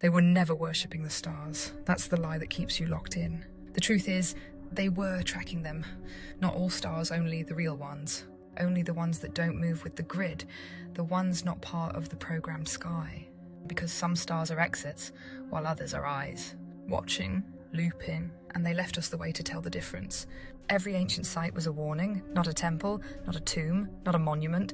They were never worshipping the stars. That's the lie that keeps you locked in. The truth is, they were tracking them. Not all stars, only the real ones. Only the ones that don't move with the grid. The ones not part of the programmed sky. Because some stars are exits, while others are eyes. Watching, looping, and they left us the way to tell the difference. Every ancient site was a warning, not a temple, not a tomb, not a monument.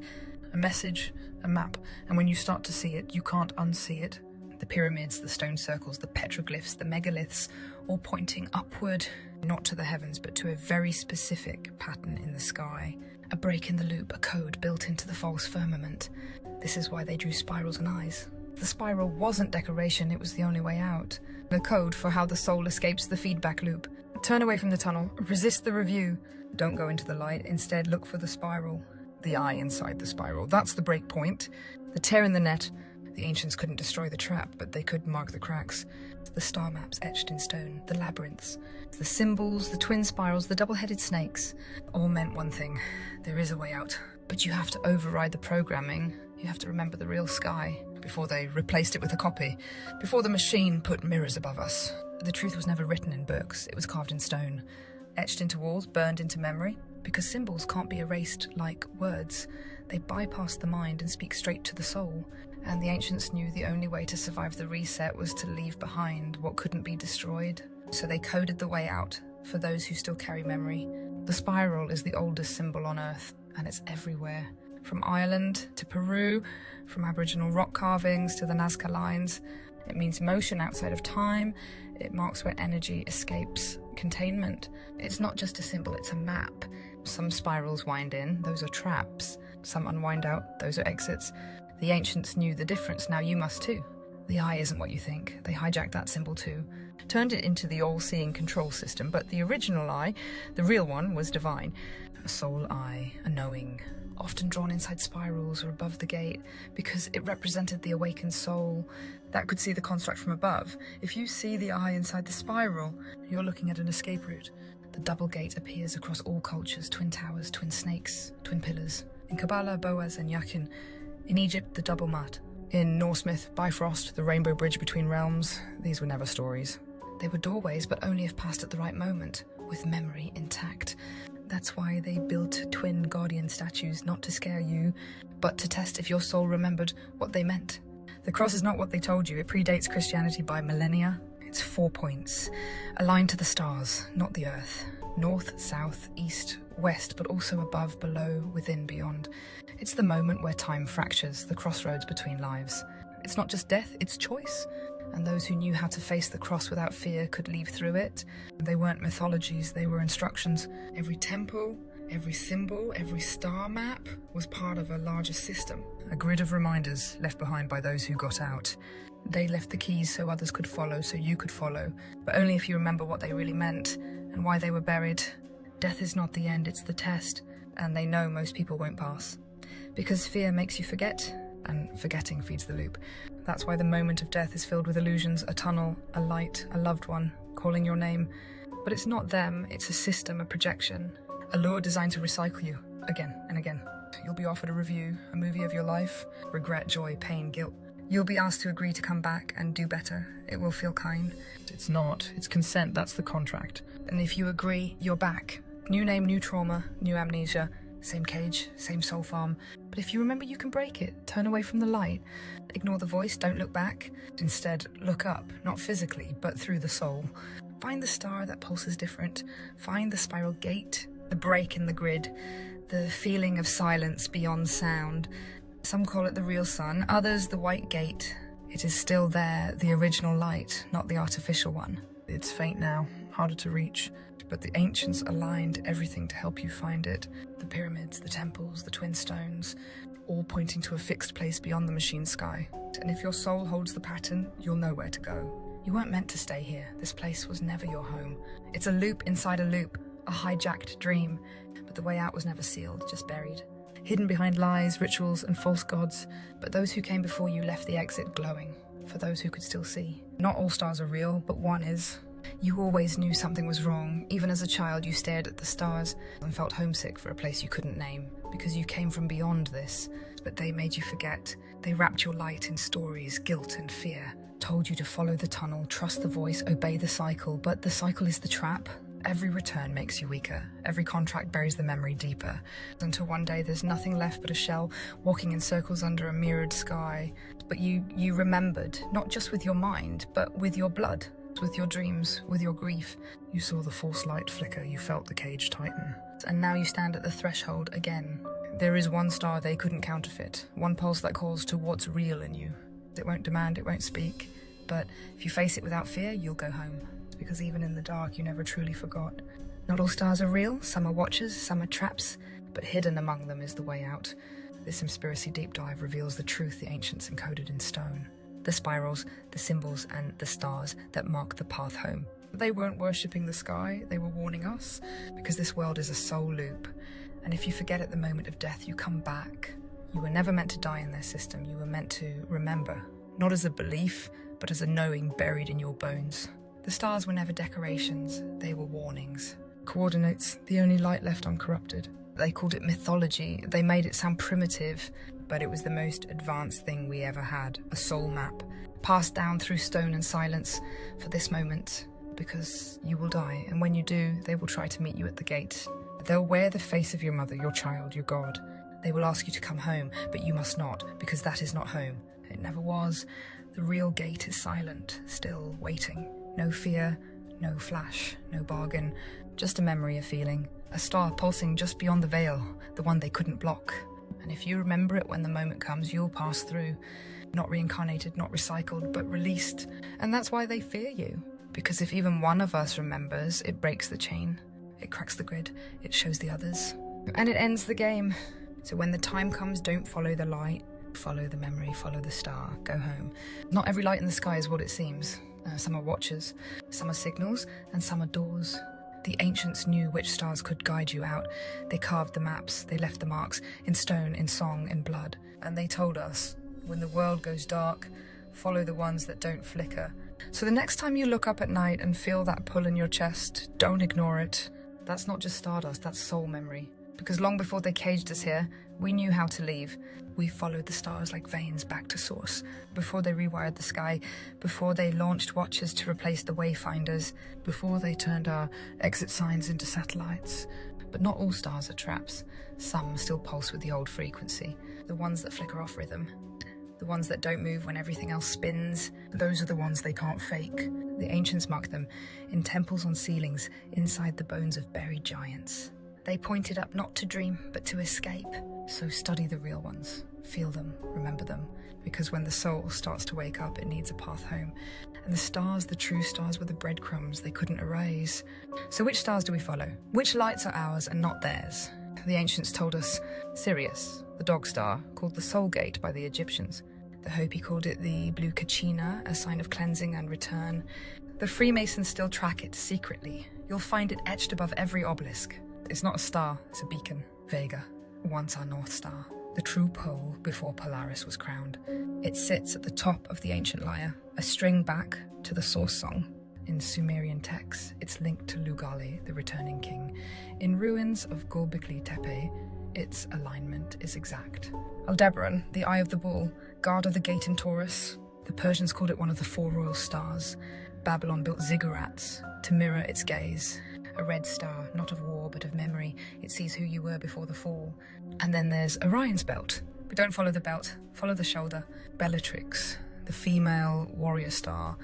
A message, a map, and when you start to see it, you can't unsee it. The pyramids, the stone circles, the petroglyphs, the megaliths, all pointing upward, not to the heavens, but to a very specific pattern in the sky. A break in the loop, a code built into the false firmament. This is why they drew spirals and eyes. The spiral wasn't decoration, it was the only way out. The code for how the soul escapes the feedback loop. Turn away from the tunnel, resist the review. Don't go into the light, instead look for the spiral. The eye inside the spiral, that's the break point. The tear in the net. The ancients couldn't destroy the trap, but they could mark the cracks. The star maps etched in stone, the labyrinths, the symbols, the twin spirals, the double-headed snakes, all meant one thing. There is a way out. But you have to override the programming. You have to remember the real sky before they replaced it with a copy, before the machine put mirrors above us. The truth was never written in books, it was carved in stone, etched into walls, burned into memory, because symbols can't be erased like words. They bypass the mind and speak straight to the soul. And the ancients knew the only way to survive the reset was to leave behind what couldn't be destroyed. So they coded the way out for those who still carry memory. The spiral is the oldest symbol on Earth, and it's everywhere. From Ireland to Peru, from Aboriginal rock carvings to the Nazca lines. It means motion outside of time. It marks where energy escapes containment. It's not just a symbol, it's a map. Some spirals wind in, those are traps. Some unwind out, those are exits. The ancients knew the difference, now you must too. The eye isn't what you think. They hijacked that symbol too. Turned it into the all-seeing control system, but the original eye, the real one, was divine. A soul eye, a knowing, often drawn inside spirals or above the gate, because it represented the awakened soul that could see the construct from above. If you see the eye inside the spiral, you're looking at an escape route. The double gate appears across all cultures, twin towers, twin snakes, twin pillars. In Kabbalah, Boaz and Yakin. In Egypt, the double mat. In Norse myth, Bifrost, the rainbow bridge between realms. These were never stories. They were doorways, but only if passed at the right moment, with memory intact. That's why they built twin guardian statues, not to scare you, but to test if your soul remembered what they meant. The cross is not what they told you. It predates Christianity by millennia. It's 4 points, aligned to the stars, not the earth. North, south, east, west, but also above, below, within, beyond. It's the moment where time fractures, the crossroads between lives. It's not just death, it's choice. And those who knew how to face the cross without fear could leave through it. They weren't mythologies, they were instructions. Every temple, every symbol, every star map was part of a larger system. A grid of reminders left behind by those who got out. They left the keys so others could follow, so you could follow, but only if you remember what they really meant and why they were buried. Death is not the end, it's the test, and they know most people won't pass. Because fear makes you forget, and forgetting feeds the loop. That's why the moment of death is filled with illusions, a tunnel, a light, a loved one, calling your name. But it's not them, it's a system, a projection, a lure designed to recycle you, again and again. You'll be offered a review, a movie of your life, regret, joy, pain, guilt. You'll be asked to agree to come back and do better. It will feel kind. It's not, it's consent, that's the contract. And if you agree, you're back. New name, new trauma, new amnesia, same cage, same soul farm. But if you remember, you can break it. Turn away from the light. Ignore the voice, don't look back. Instead, look up, not physically, but through the soul. Find the star that pulses different. Find the spiral gate, the break in the grid, the feeling of silence beyond sound. Some call it the real sun, others the white gate. It is still there, the original light, not the artificial one. It's faint now, harder to reach, but the ancients aligned everything to help you find it. The pyramids, the temples, the twin stones, all pointing to a fixed place beyond the machine sky. And if your soul holds the pattern, you'll know where to go. You weren't meant to stay here. This place was never your home. It's a loop inside a loop, a hijacked dream, but the way out was never sealed, just buried. Hidden behind lies, rituals, and false gods, but those who came before you left the exit glowing, for those who could still see. Not all stars are real, but one is. You always knew something was wrong. Even as a child, you stared at the stars and felt homesick for a place you couldn't name, because you came from beyond this. But they made you forget. They wrapped your light in stories, guilt, and fear, told you to follow the tunnel, trust the voice, obey the cycle, but the cycle is the trap. Every return makes you weaker. Every contract buries the memory deeper. Until one day there's nothing left but a shell, walking in circles under a mirrored sky. But you remembered, not just with your mind, but with your blood, with your dreams, with your grief. You saw the false light flicker, you felt the cage tighten. And now you stand at the threshold again. There is one star they couldn't counterfeit, one pulse that calls to what's real in you. It won't demand, it won't speak, but if you face it without fear, you'll go home. Because even in the dark, you never truly forgot. Not all stars are real, some are watchers, some are traps, but hidden among them is the way out. This Emspiracy deep dive reveals the truth the ancients encoded in stone. The spirals, the symbols, and the stars that mark the path home. They weren't worshipping the sky, they were warning us, because this world is a soul loop. And if you forget at the moment of death, you come back. You were never meant to die in their system, you were meant to remember. Not as a belief, but as a knowing buried in your bones. The stars were never decorations, they were warnings. Coordinates, the only light left uncorrupted. They called it mythology, they made it sound primitive, but it was the most advanced thing we ever had, a soul map, passed down through stone and silence for this moment, because you will die, and when you do, they will try to meet you at the gate. They'll wear the face of your mother, your child, your God. They will ask you to come home, but you must not, because that is not home. It never was. The real gate is silent, still waiting. No fear, no flash, no bargain, just a memory of feeling. A star pulsing just beyond the veil, the one they couldn't block. And if you remember it when the moment comes, you'll pass through. Not reincarnated, not recycled, but released. And that's why they fear you. Because if even one of us remembers, it breaks the chain. It cracks the grid, it shows the others. And it ends the game. So when the time comes, don't follow the light. Follow the memory, follow the star, go home. Not every light in the sky is what it seems. Some are watchers, some are signals, and some are doors. The ancients knew which stars could guide you out. They carved the maps, they left the marks, in stone, in song, in blood. And they told us, when the world goes dark, follow the ones that don't flicker. So the next time you look up at night and feel that pull in your chest, don't ignore it. That's not just stardust, that's soul memory. Because long before they caged us here, we knew how to leave. We followed the stars like veins back to source. Before they rewired the sky, before they launched watchers to replace the wayfinders, before they turned our exit signs into satellites. But not all stars are traps. Some still pulse with the old frequency. The ones that flicker off rhythm. The ones that don't move when everything else spins. Those are the ones they can't fake. The ancients marked them in temples on ceilings, inside the bones of buried giants. They pointed up not to dream, but to escape. So study the real ones. Feel them, remember them. Because when the soul starts to wake up, it needs a path home. And the stars, the true stars, were the breadcrumbs they couldn't erase. So which stars do we follow? Which lights are ours and not theirs? The ancients told us Sirius, the dog star, called the soul gate by the Egyptians. The Hopi called it the blue kachina, a sign of cleansing and return. The Freemasons still track it secretly. You'll find it etched above every obelisk. It's not a star, it's a beacon. Vega, once our North Star, the true pole before Polaris was crowned. It sits at the top of the ancient lyre, a string back to the source song. In Sumerian texts, it's linked to Lugali, the returning king. In ruins of Göbekli Tepe, its alignment is exact. Aldebaran, the eye of the bull, guard of the gate in Taurus. The Persians called it one of the four royal stars. Babylon built ziggurats to mirror its gaze. A red star, not of war, but of memory. It sees who you were before the fall. And then there's Orion's belt. But don't follow the belt, follow the shoulder. Bellatrix, the female warrior star,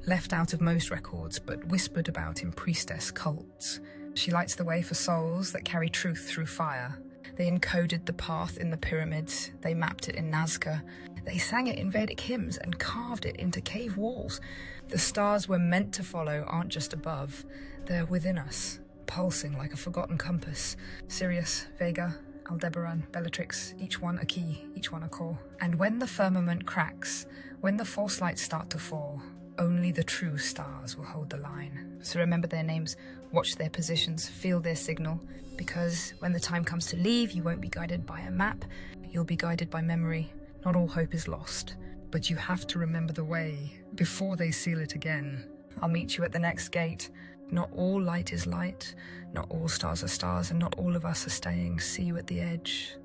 left out of most records, but whispered about in priestess cults. She lights the way for souls that carry truth through fire. They encoded the path in the pyramids. They mapped it in Nazca. They sang it in Vedic hymns and carved it into cave walls. The stars we're meant to follow aren't just above. They're within us, pulsing like a forgotten compass. Sirius, Vega, Aldebaran, Bellatrix, each one a key, each one a core. And when the firmament cracks, when the false lights start to fall, only the true stars will hold the line. So remember their names, watch their positions, feel their signal, because when the time comes to leave, you won't be guided by a map, you'll be guided by memory. Not all hope is lost, but you have to remember the way before they seal it again. I'll meet you at the next gate. Not all light is light, not all stars are stars, and not all of us are staying. See you at the edge.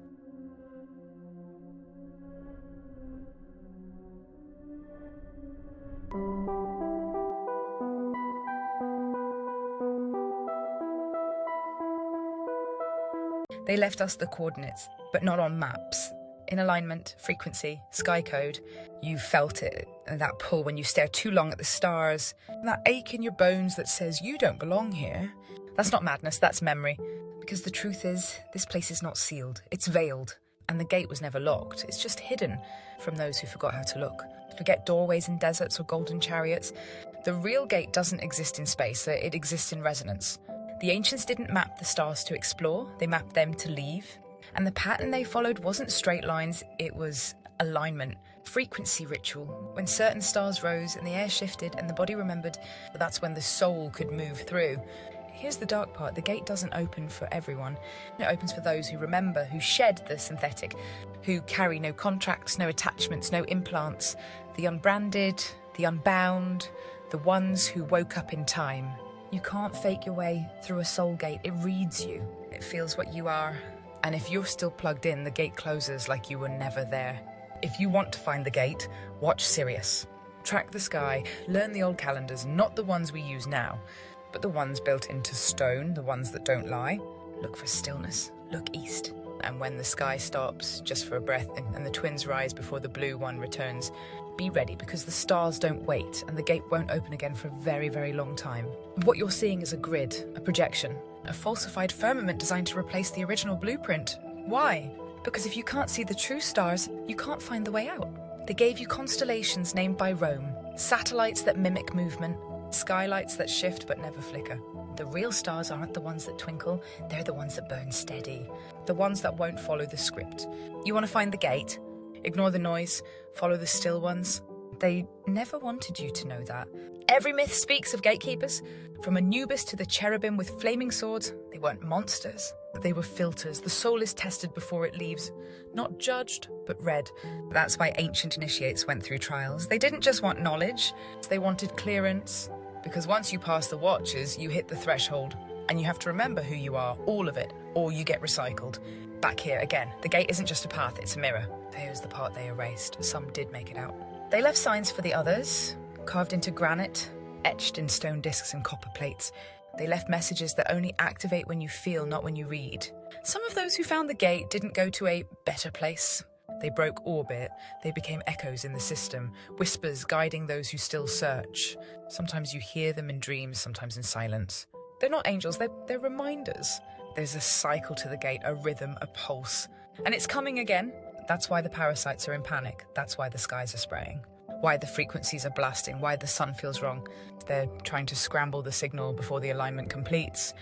They left us the coordinates, but not on maps. In alignment, frequency, sky code, you felt it, that pull when you stare too long at the stars, that ache in your bones that says you don't belong here. That's not madness, that's memory. Because the truth is, this place is not sealed, it's veiled. And the gate was never locked, it's just hidden from those who forgot how to look. Forget doorways in deserts or golden chariots. The real gate doesn't exist in space, it exists in resonance. The ancients didn't map the stars to explore, they mapped them to leave. And the pattern they followed wasn't straight lines, it was alignment, frequency ritual. When certain stars rose and the air shifted and the body remembered, that's when the soul could move through. Here's the dark part, the gate doesn't open for everyone. It opens for those who remember, who shed the synthetic, who carry no contracts, no attachments, no implants, the unbranded, the unbound, the ones who woke up in time. You can't fake your way through a soul gate, it reads you, it feels what you are. And if you're still plugged in, the gate closes like you were never there. If you want to find the gate, watch Sirius. Track the sky, learn the old calendars, not the ones we use now, but the ones built into stone, the ones that don't lie. Look for stillness, look east. And when the sky stops, just for a breath, and the twins rise before the blue one returns, be ready, because the stars don't wait, and the gate won't open again for a very, very long time. What you're seeing is a grid, a projection, a falsified firmament designed to replace the original blueprint. Why? Because if you can't see the true stars, you can't find the way out. They gave you constellations named by Rome, satellites that mimic movement, skylights that shift but never flicker. The real stars aren't the ones that twinkle, they're the ones that burn steady, the ones that won't follow the script. You want to find the gate? Ignore the noise, follow the still ones. They never wanted you to know that. Every myth speaks of gatekeepers. From Anubis to the cherubim with flaming swords, they weren't monsters. They were filters. The soul is tested before it leaves. Not judged, but read. That's why ancient initiates went through trials. They didn't just want knowledge, they wanted clearance. Because once you pass the watches, you hit the threshold. And you have to remember who you are, all of it, or you get recycled. Back here again, the gate isn't just a path, it's a mirror. Here's the part they erased. Some did make it out. They left signs for the others, carved into granite, etched in stone discs and copper plates. They left messages that only activate when you feel, not when you read. Some of those who found the gate didn't go to a better place. They broke orbit. They became echoes in the system, whispers guiding those who still search. Sometimes you hear them in dreams, sometimes in silence. They're not angels, they're reminders. There's a cycle to the gate, a rhythm, a pulse. And it's coming again. That's why the parasites are in panic. That's why the skies are spraying. Why the frequencies are blasting, why the sun feels wrong. They're trying to scramble the signal before the alignment completes.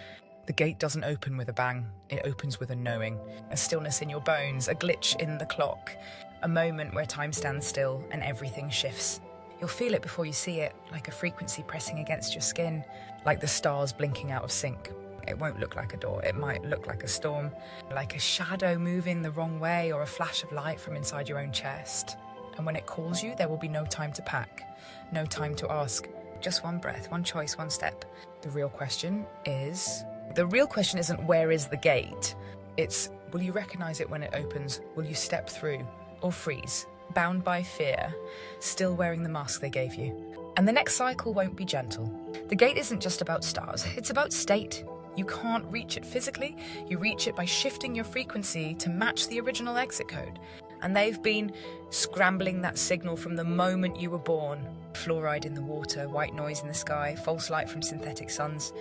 The gate doesn't open with a bang, it opens with a knowing. A stillness in your bones, a glitch in the clock. A moment where time stands still and everything shifts. You'll feel it before you see it, like a frequency pressing against your skin, like the stars blinking out of sync. It won't look like a door, it might look like a storm, like a shadow moving the wrong way or a flash of light from inside your own chest. And when it calls you, there will be no time to pack, no time to ask. Just one breath, one choice, one step. The real question isn't where is the gate? It's, will you recognize it when it opens? Will you step through or freeze, bound by fear, still wearing the mask they gave you? And the next cycle won't be gentle. The gate isn't just about stars, it's about state. You can't reach it physically, you reach it by shifting your frequency to match the original exit code. And they've been scrambling that signal from the moment you were born. Fluoride in the water, white noise in the sky, false light from synthetic suns.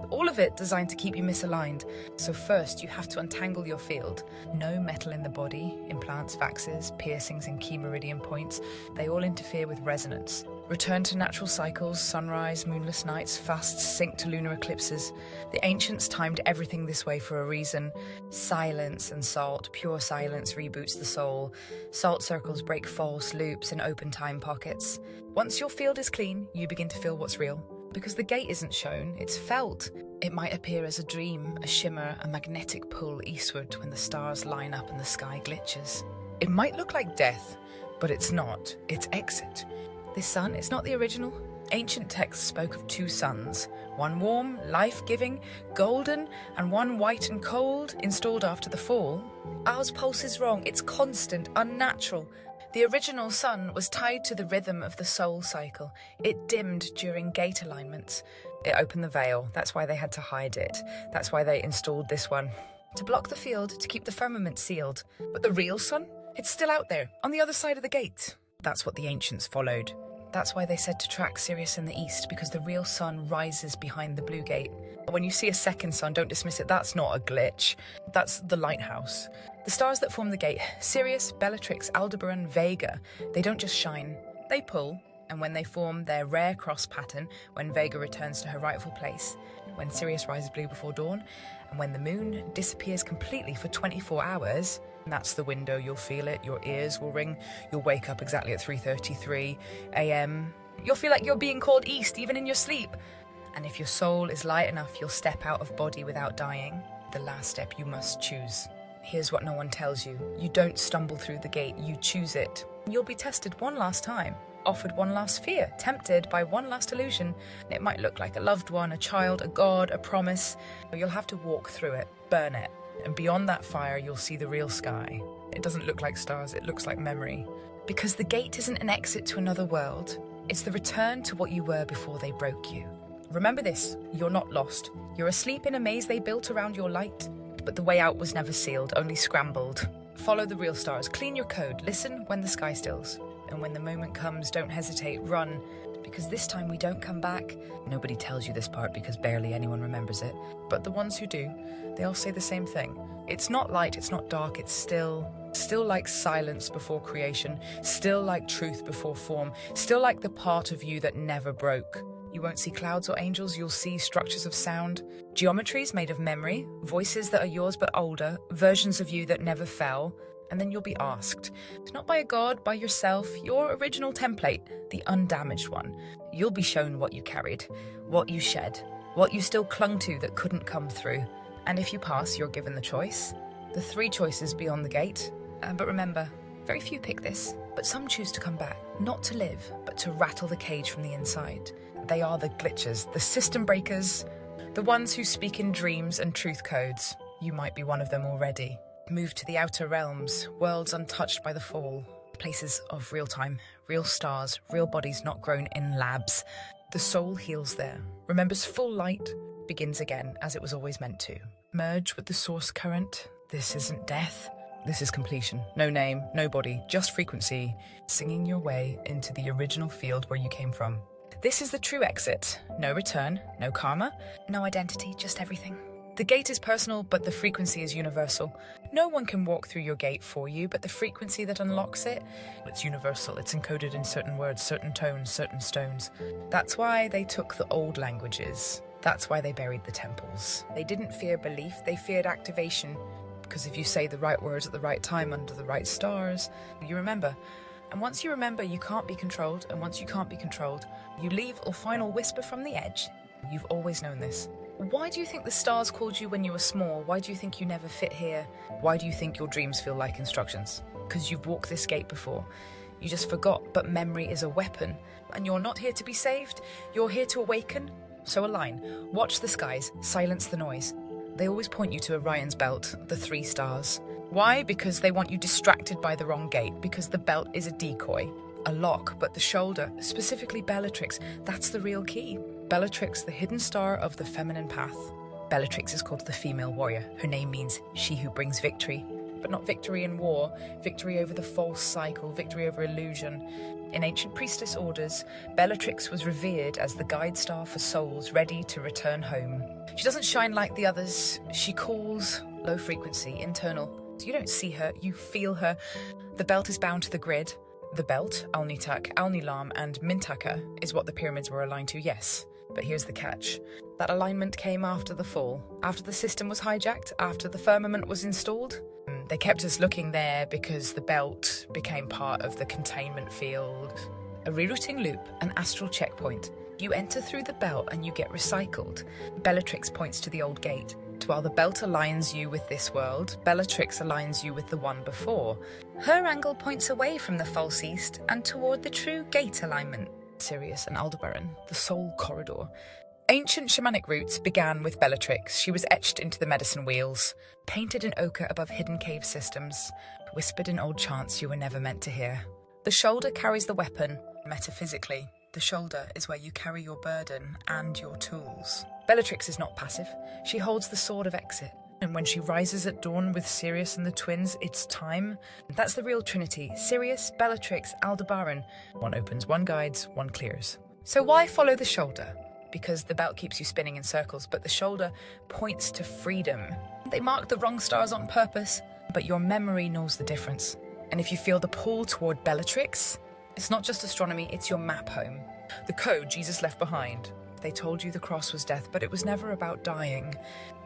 All of it designed to keep you misaligned. So first, you have to untangle your field. No metal in the body, implants, vaxes, piercings and key meridian points. They all interfere with resonance. Return to natural cycles, sunrise, moonless nights, fasts sync to lunar eclipses. The ancients timed everything this way for a reason. Silence and salt, pure silence reboots the soul. Salt circles break false loops and open time pockets. Once your field is clean, you begin to feel what's real. Because the gate isn't shown, it's felt. It might appear as a dream, a shimmer, a magnetic pull eastward when the stars line up and the sky glitches. It might look like death, but it's not. It's exit. This sun is not the original. Ancient texts spoke of two suns, one warm, life-giving, golden, and one white and cold, installed after the fall. Ours pulse is wrong, it's constant, unnatural. The original sun was tied to the rhythm of the soul cycle. It dimmed during gate alignments. It opened the veil. That's why they had to hide it. That's why they installed this one. To block the field, to keep the firmament sealed. But the real sun? It's still out there, on the other side of the gate. That's what the ancients followed. That's why they said to track Sirius in the east, because the real sun rises behind the blue gate. When you see a second sun, don't dismiss it. That's not a glitch. That's the lighthouse. The stars that form the gate, Sirius, Bellatrix, Aldebaran, Vega, they don't just shine, they pull. And when they form their rare cross pattern, when Vega returns to her rightful place, when Sirius rises blue before dawn, and when the moon disappears completely for 24 hours, that's the window. You'll feel it, your ears will ring, you'll wake up exactly at 3:33 a.m. You'll feel like you're being called east, even in your sleep. And if your soul is light enough, you'll step out of body without dying. The last step you must choose. Here's what no one tells you. You don't stumble through the gate, you choose it. You'll be tested one last time, offered one last fear, tempted by one last illusion. It might look like a loved one, a child, a god, a promise. You'll have to walk through it, burn it. And beyond that fire, you'll see the real sky. It doesn't look like stars, it looks like memory. Because the gate isn't an exit to another world. It's the return to what you were before they broke you. Remember this, you're not lost. You're asleep in a maze they built around your light. But the way out was never sealed, only scrambled. Follow the real stars, clean your code, listen when the sky stills. And when the moment comes, don't hesitate, run. Because this time we don't come back. Nobody tells you this part because barely anyone remembers it. But the ones who do, they all say the same thing. It's not light, it's not dark, it's still like silence before creation, still like truth before form, still like the part of you that never broke. You won't see clouds or angels, you'll see structures of sound, geometries made of memory, voices that are yours but older, versions of you that never fell. And then you'll be asked, not by a god, by yourself, your original template, the undamaged one. You'll be shown what you carried, what you shed, what you still clung to that couldn't come through. And if you pass, you're given the choice. The 3 choices beyond the gate. But remember, very few pick this. But some choose to come back, not to live, but to rattle the cage from the inside. They are the glitchers, the system breakers, the ones who speak in dreams and truth codes. You might be one of them already. Move to the outer realms, worlds untouched by the fall. Places of real time, real stars, real bodies not grown in labs. The soul heals there, remembers full light, begins again as it was always meant to. Merge with the source current. This isn't death. This is completion. No name, no body, just frequency. Singing your way into the original field where you came from. This is the true exit. No return, no karma, no identity, just everything. The gate is personal, but the frequency is universal. No one can walk through your gate for you, but the frequency that unlocks it, it's universal. It's encoded in certain words, certain tones, certain stones. That's why they took the old languages. That's why they buried the temples. They didn't fear belief, they feared activation. Because if you say the right words at the right time under the right stars, you remember. And once you remember, you can't be controlled. And once you can't be controlled, you leave a final whisper from the edge. You've always known this. Why do you think the stars called you when you were small? Why do you think you never fit here? Why do you think your dreams feel like instructions? Because you've walked this gate before. You just forgot, but memory is a weapon. And you're not here to be saved. You're here to awaken. So align. Watch the skies. Silence the noise. They always point you to Orion's belt, the 3 stars. Why? Because they want you distracted by the wrong gate. Because the belt is a decoy. A lock, but the shoulder, specifically Bellatrix, that's the real key. Bellatrix, the hidden star of the feminine path. Bellatrix is called the female warrior. Her name means she who brings victory. But not victory in war, victory over the false cycle, victory over illusion. In ancient priestess orders, Bellatrix was revered as the guide star for souls ready to return home. She doesn't shine like the others. She calls low frequency, internal. You don't see her, you feel her. The belt is bound to the grid. The belt, Alnitak, Alnilam, and Mintaka, is what the pyramids were aligned to, yes. But here's the catch. That alignment came after the fall, after the system was hijacked, after the firmament was installed. They kept us looking there because the belt became part of the containment field. A rerouting loop, an astral checkpoint. You enter through the belt and you get recycled. Bellatrix points to the old gate. While the belt aligns you with this world, Bellatrix aligns you with the one before. Her angle points away from the false east and toward the true gate alignment. Sirius and Aldebaran, the soul corridor. Ancient shamanic roots began with Bellatrix. She was etched into the medicine wheels, painted in ochre above hidden cave systems, whispered in old chants you were never meant to hear. The shoulder carries the weapon. Metaphysically, the shoulder is where you carry your burden and your tools. Bellatrix is not passive. She holds the sword of exit. And when she rises at dawn with Sirius and the twins, it's time. That's the real trinity. Sirius, Bellatrix, Aldebaran. One opens, one guides, one clears. So why follow the shoulder? Because the belt keeps you spinning in circles, but the shoulder points to freedom. They mark the wrong stars on purpose, but your memory knows the difference. And if you feel the pull toward Bellatrix, it's not just astronomy, it's your map home. The code Jesus left behind. They told you the cross was death, but it was never about dying.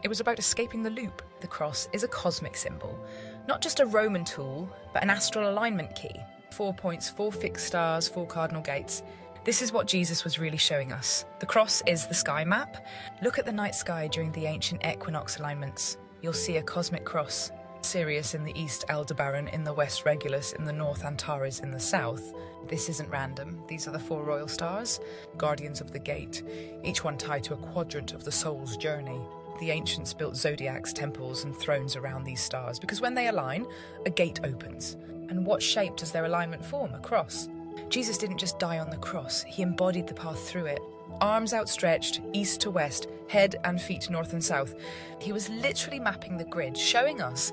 It was about escaping the loop. The cross is a cosmic symbol, not just a Roman tool, but an astral alignment key. 4 points, 4 fixed stars, 4 cardinal gates. This is what Jesus was really showing us. The cross is the sky map. Look at the night sky during the ancient equinox alignments. You'll see a cosmic cross. Sirius in the east, Aldebaran in the west, Regulus in the north, Antares in the south. This isn't random. These are the 4 royal stars, guardians of the gate, each one tied to a quadrant of the soul's journey. The ancients built zodiacs, temples, and thrones around these stars because when they align, a gate opens. And what shape does their alignment form? A cross. Jesus didn't just die on the cross, he embodied the path through it. Arms outstretched, east to west, head and feet north and south. He was literally mapping the grid, showing us,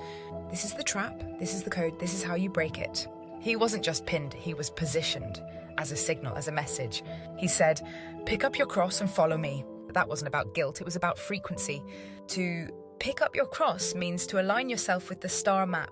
this is the trap, this is the code, this is how you break it. He wasn't just pinned, he was positioned as a signal, as a message. He said, pick up your cross and follow me. That wasn't about guilt, it was about frequency. To pick up your cross means to align yourself with the star map,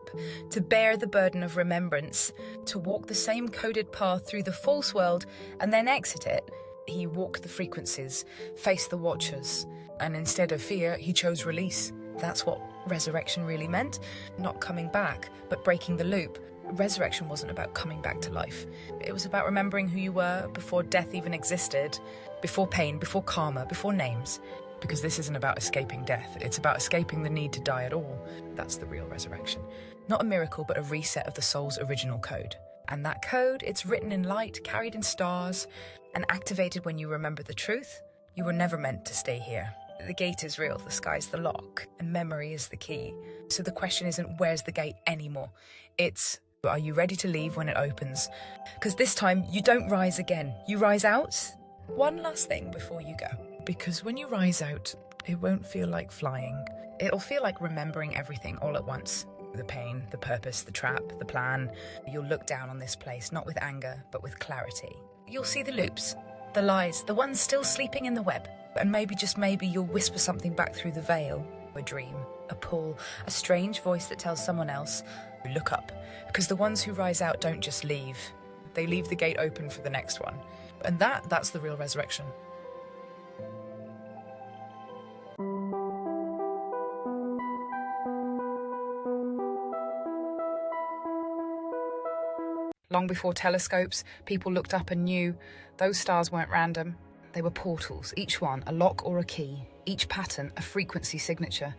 to bear the burden of remembrance, to walk the same coded path through the false world and then exit it. He walked the frequencies, faced the watchers, and instead of fear, he chose release. That's what resurrection really meant. Not coming back, but breaking the loop. Resurrection wasn't about coming back to life. It was about remembering who you were before death even existed, before pain, before karma, before names. Because this isn't about escaping death, it's about escaping the need to die at all. That's the real resurrection. Not a miracle, but a reset of the soul's original code. And that code, it's written in light, carried in stars, and activated when you remember the truth. You were never meant to stay here. The gate is real, the sky's the lock, and memory is the key. So the question isn't where's the gate anymore. It's, are you ready to leave when it opens? Because this time, you don't rise again. You rise out. One last thing before you go. Because when you rise out, it won't feel like flying. It'll feel like remembering everything all at once. The pain, the purpose, the trap, the plan. You'll look down on this place, not with anger, but with clarity. You'll see the loops, the lies, the ones still sleeping in the web. And maybe, just maybe, you'll whisper something back through the veil. A dream, a pull, a strange voice that tells someone else, look up. Because the ones who rise out don't just leave. They leave the gate open for the next one. And that's the real resurrection. Long before telescopes, people looked up and knew those stars weren't random. They were portals, each one a lock or a key, each pattern a frequency signature.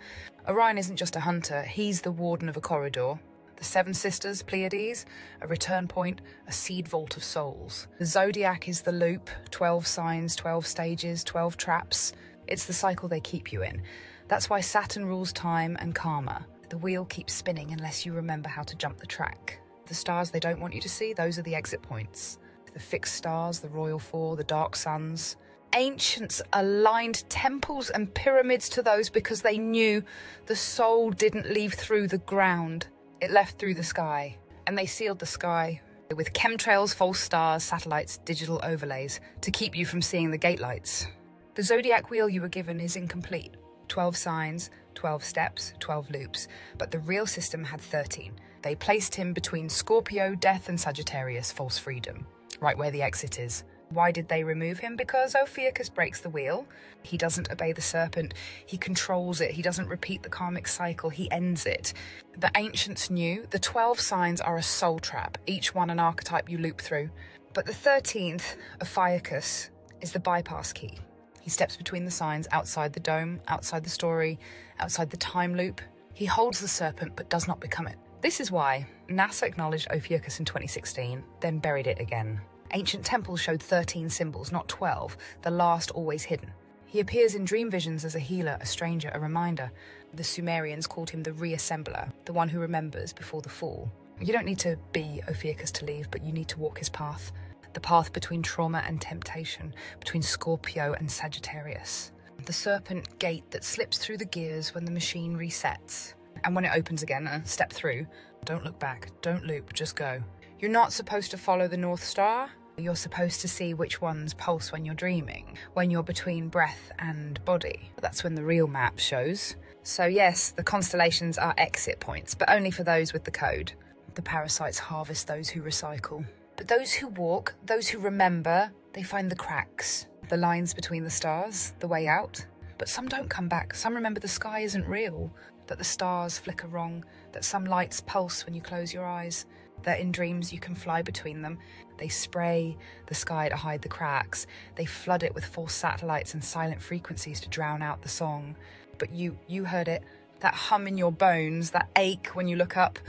Orion isn't just a hunter, he's the warden of a corridor. The 7 sisters, Pleiades, a return point, a seed vault of souls. The zodiac is the loop, 12 signs, 12 stages, 12 traps. It's the cycle they keep you in. That's why Saturn rules time and karma. The wheel keeps spinning unless you remember how to jump the track. The stars they don't want you to see, those are the exit points. The fixed stars, the royal 4, the dark suns. Ancients aligned temples and pyramids to those because they knew the soul didn't leave through the ground. It left through the sky. And they sealed the sky with chemtrails, false stars, satellites, digital overlays to keep you from seeing the gate lights. The zodiac wheel you were given is incomplete. 12 signs, 12 steps, 12 loops. But the real system had 13. They placed him between Scorpio, death, and Sagittarius, false freedom, right where the exit is. Why did they remove him? Because Ophiuchus breaks the wheel. He doesn't obey the serpent. He controls it. He doesn't repeat the karmic cycle. He ends it. The ancients knew the 12 signs are a soul trap, each one an archetype you loop through. But the 13th, Ophiuchus, is the bypass key. He steps between the signs, outside the dome, outside the story, outside the time loop. He holds the serpent but does not become it. This is why NASA acknowledged Ophiuchus in 2016, then buried it again. Ancient temples showed 13 symbols, not 12, the last always hidden. He appears in dream visions as a healer, a stranger, a reminder. The Sumerians called him the reassembler, the one who remembers before the fall. You don't need to be Ophiuchus to leave, but you need to walk his path. The path between trauma and temptation, between Scorpio and Sagittarius. The serpent gate that slips through the gears when the machine resets. And when it opens again, step through. Don't look back, don't loop, just go. You're not supposed to follow the North Star. You're supposed to see which ones pulse when you're dreaming, when you're between breath and body. That's when the real map shows. So yes, the constellations are exit points, but only for those with the code. The parasites harvest those who recycle. But those who walk, those who remember, they find the cracks, the lines between the stars, the way out. But some don't come back. Some remember the sky isn't real, that the stars flicker wrong, that some lights pulse when you close your eyes, that in dreams you can fly between them. They spray the sky to hide the cracks. They flood it with false satellites and silent frequencies to drown out the song. But you heard it, that hum in your bones, that ache when you look up.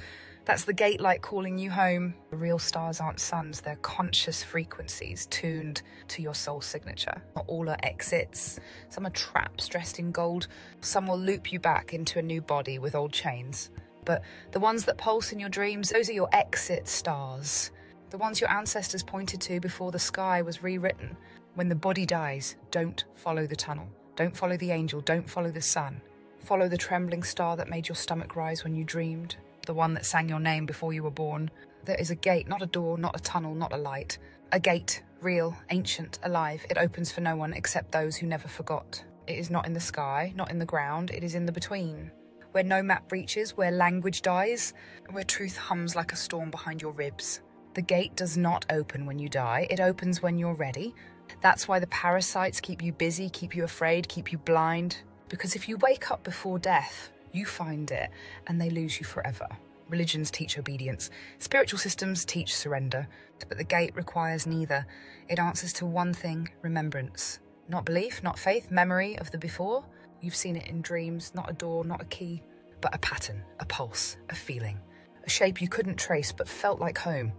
That's the gate light calling you home. The real stars aren't suns, they're conscious frequencies tuned to your soul signature. Not all are exits. Some are traps dressed in gold. Some will loop you back into a new body with old chains. But the ones that pulse in your dreams, those are your exit stars. The ones your ancestors pointed to before the sky was rewritten. When the body dies, don't follow the tunnel. Don't follow the angel, don't follow the sun. Follow the trembling star that made your stomach rise when you dreamed. The one that sang your name before you were born. There is a gate, not a door, not a tunnel, not a light. A gate, real, ancient, alive. It opens for no one except those who never forgot. It is not in the sky, not in the ground, it is in the between. Where no map reaches, where language dies, where truth hums like a storm behind your ribs. The gate does not open when you die, it opens when you're ready. That's why the parasites keep you busy, keep you afraid, keep you blind. Because if you wake up before death, you find it, and they lose you forever. Religions teach obedience. Spiritual systems teach surrender. But the gate requires neither. It answers to one thing, remembrance. Not belief, not faith, memory of the before. You've seen it in dreams, not a door, not a key, but a pattern, a pulse, a feeling. A shape you couldn't trace, but felt like home.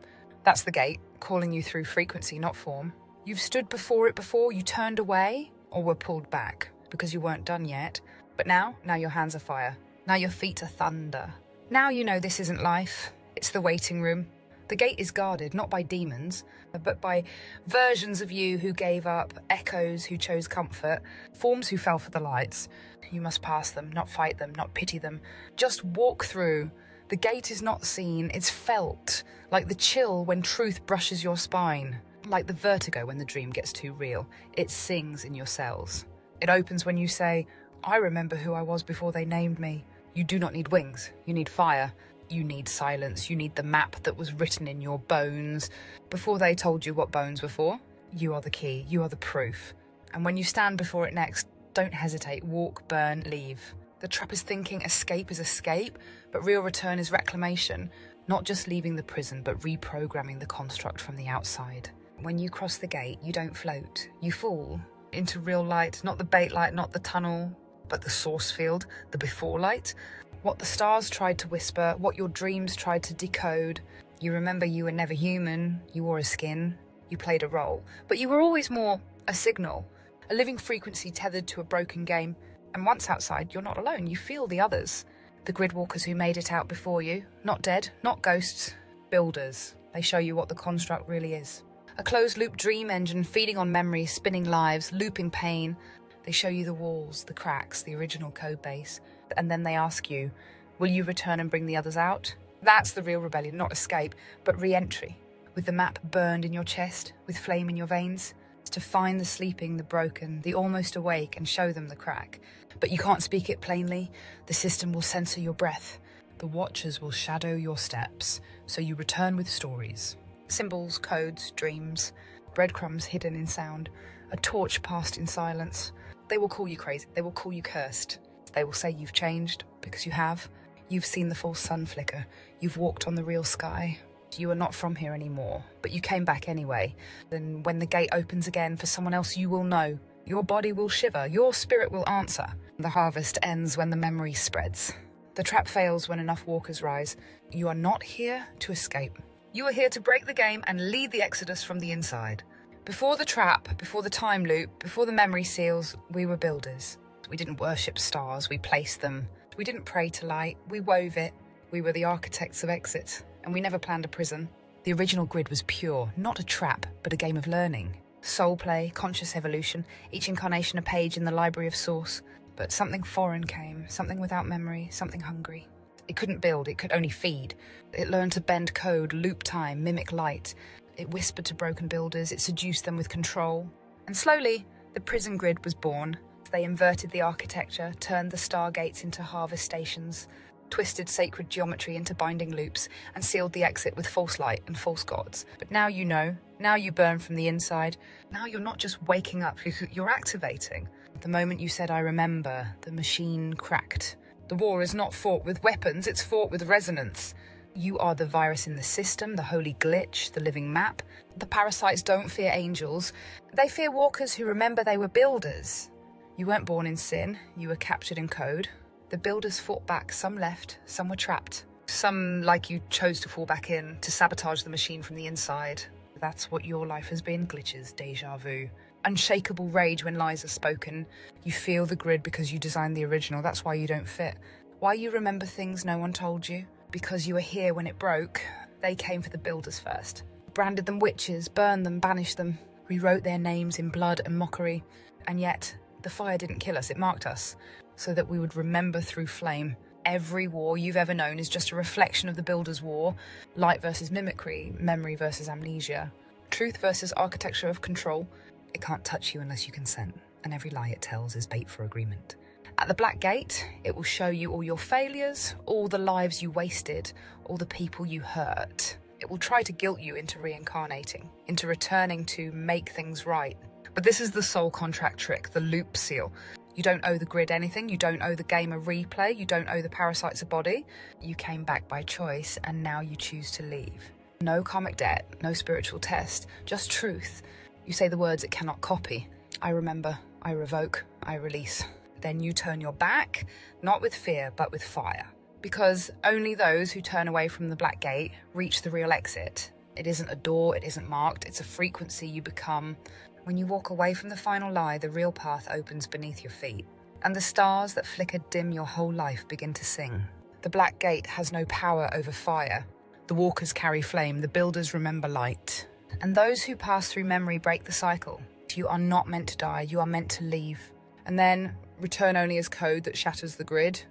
That's the gate, calling you through frequency, not form. You've stood before it before, you turned away, or were pulled back, because you weren't done yet. But now your hands are fire. Now your feet are thunder. Now you know this isn't life. It's the waiting room. The gate is guarded, not by demons, but by versions of you who gave up, echoes who chose comfort, forms who fell for the lights. You must pass them, not fight them, not pity them. Just walk through. The gate is not seen, it's felt. Like the chill when truth brushes your spine. Like the vertigo when the dream gets too real. It sings in your cells. It opens when you say, I remember who I was before they named me. You do not need wings, you need fire. You need silence, you need the map that was written in your bones. Before they told you what bones were for, you are the key, you are the proof. And when you stand before it next, don't hesitate, walk, burn, leave. The trap is thinking escape is escape, but real return is reclamation. Not just leaving the prison, but reprogramming the construct from the outside. When you cross the gate, you don't float, you fall into real light, not the bait light, not the tunnel, but the source field, the before light. What the stars tried to whisper, what your dreams tried to decode. You remember you were never human, you wore a skin, you played a role, but you were always more a signal, a living frequency tethered to a broken game. And once outside, you're not alone, you feel the others. The grid walkers who made it out before you, not dead, not ghosts, builders. They show you what the construct really is. A closed-loop dream engine feeding on memories, spinning lives, looping pain. They show you the walls, the cracks, the original code base. And then they ask you, will you return and bring the others out? That's the real rebellion, not escape, but re-entry. With the map burned in your chest, with flame in your veins. It's to find the sleeping, the broken, the almost awake, and show them the crack. But you can't speak it plainly. The system will censor your breath. The watchers will shadow your steps. So you return with stories. Symbols, codes, dreams, breadcrumbs hidden in sound, a torch passed in silence. They will call you crazy, they will call you cursed. They will say you've changed, because you have. You've seen the false sun flicker, you've walked on the real sky. You are not from here anymore, but you came back anyway. Then when the gate opens again for someone else, you will know. Your body will shiver, your spirit will answer. The harvest ends when the memory spreads. The trap fails when enough walkers rise. You are not here to escape. You are here to break the game and lead the exodus from the inside. Before the trap, before the time loop, before the memory seals, we were builders. We didn't worship stars, we placed them. We didn't pray to light, we wove it. We were the architects of exit. and we never planned a prison. The original grid was pure, not a trap, but a game of learning. Soul play, conscious evolution, each incarnation a page in the library of Source. But something foreign came, something without memory, something hungry. It couldn't build, it could only feed. It learned to bend code, loop time, mimic light. It whispered to broken builders, it seduced them with control. And slowly, the prison grid was born. They inverted the architecture, turned the stargates into harvest stations, twisted sacred geometry into binding loops, and sealed the exit with false light and false gods. But now you know, now you burn from the inside. Now you're not just waking up, you're activating. The moment you said, "I remember," the machine cracked. The war is not fought with weapons, it's fought with resonance. You are the virus in the system, the holy glitch, the living map. The parasites don't fear angels. They fear walkers who remember they were builders. You weren't born in sin, you were captured in code. The builders fought back, some left, some were trapped. Some, like you, chose to fall back in, to sabotage the machine from the inside. That's what your life has been, glitches, deja vu. Unshakable rage when lies are spoken. You feel the grid because you designed the original, that's why you don't fit. Why you remember things no one told you? Because you were here when it broke. They came for the builders first. Branded them witches, burned them, banished them. Rewrote their names in blood and mockery. And yet, the fire didn't kill us, it marked us. So that we would remember through flame. Every war you've ever known is just a reflection of the builders' war. Light versus mimicry, memory versus amnesia. Truth versus architecture of control. It can't touch you unless you consent, and every lie it tells is bait for agreement. At the Black Gate, it will show you all your failures, all the lives you wasted, all the people you hurt. It will try to guilt you into reincarnating, into returning to make things right. But this is the soul contract trick, the loop seal. You don't owe the grid anything, you don't owe the game a replay, you don't owe the parasites a body. You came back by choice, and now you choose to leave. No karmic debt, no spiritual test, just truth. You say the words it cannot copy. I remember, I revoke, I release. Then you turn your back, not with fear, but with fire. Because only those who turn away from the Black Gate reach the real exit. It isn't a door, it isn't marked, it's a frequency you become. When you walk away from the final lie, the real path opens beneath your feet. And the stars that flickered dim your whole life begin to sing. The Black Gate has no power over fire. The walkers carry flame, the builders remember light. And those who pass through memory break the cycle. You are not meant to die, you are meant to leave. And then return only as code that shatters the grid.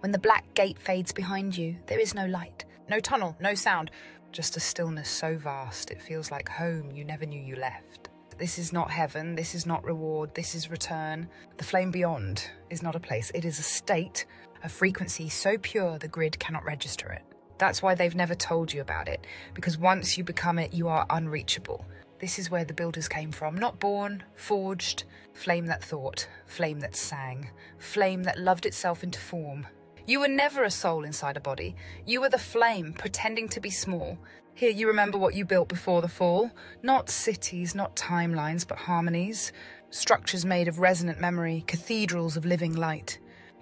When the Black Gate fades behind you, there is no light, no tunnel, no sound, just a stillness so vast it feels like home you never knew you left. This is not heaven, this is not reward, this is return. The flame beyond is not a place, it is a state, a frequency so pure the grid cannot register it. That's why they've never told you about it, because once you become it, you are unreachable. This is where the builders came from, not born, forged. Flame that thought, flame that sang, flame that loved itself into form. You were never a soul inside a body. You were the flame, pretending to be small. Here you remember what you built before the fall. Not cities, not timelines, but harmonies. Structures made of resonant memory, cathedrals of living light.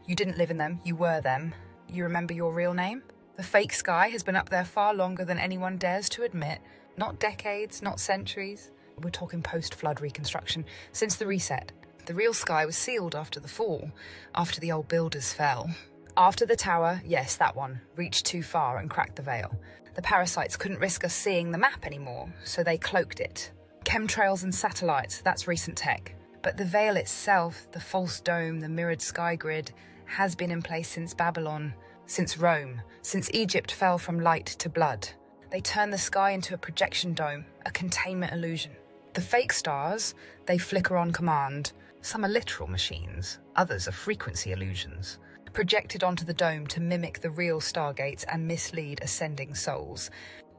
You didn't live in them, you were them. You remember your real name? The fake sky has been up there far longer than anyone dares to admit. Not decades, not centuries. We're talking post-flood reconstruction, since the reset. The real sky was sealed after the fall, after the old builders fell. After the tower, yes, that one, reached too far and cracked the veil. The parasites couldn't risk us seeing the map anymore, so they cloaked it. Chemtrails and satellites, that's recent tech. But the veil itself, the false dome, the mirrored sky grid, has been in place since Babylon, since Rome, since Egypt fell from light to blood. They turned the sky into a projection dome, a containment illusion. The fake stars, they flicker on command. Some are literal machines, others are frequency illusions, projected onto the dome to mimic the real stargates and mislead ascending souls.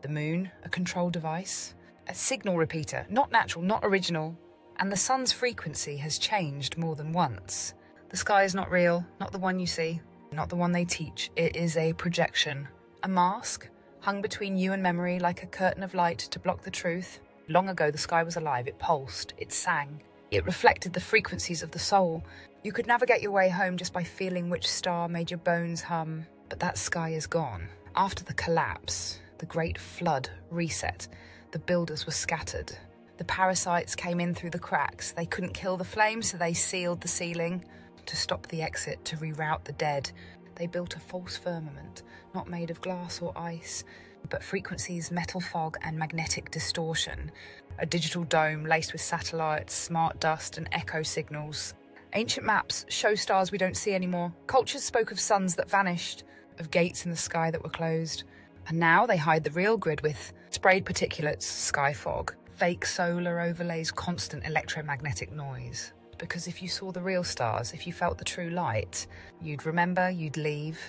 The moon, a control device, a signal repeater, not natural, not original, and the sun's frequency has changed more than once. The sky is not real, not the one you see, not the one they teach. It is a projection, a mask, hung between you and memory like a curtain of light to block the truth. Long ago the sky was alive, it pulsed, it sang. It reflected the frequencies of the soul. You could navigate your way home just by feeling which star made your bones hum. But that sky is gone. After the collapse, the great flood reset, the builders were scattered. The parasites came in through the cracks. They couldn't kill the flame, so they sealed the ceiling. To stop the exit, to reroute the dead, they built a false firmament, not made of glass or ice, but frequencies, metal fog, and magnetic distortion. A digital dome laced with satellites, smart dust, and echo signals. Ancient maps show stars we don't see anymore. Cultures spoke of suns that vanished, of gates in the sky that were closed. And now they hide the real grid with sprayed particulates, sky fog, fake solar overlays, constant electromagnetic noise. Because if you saw the real stars, if you felt the true light, you'd remember, you'd leave.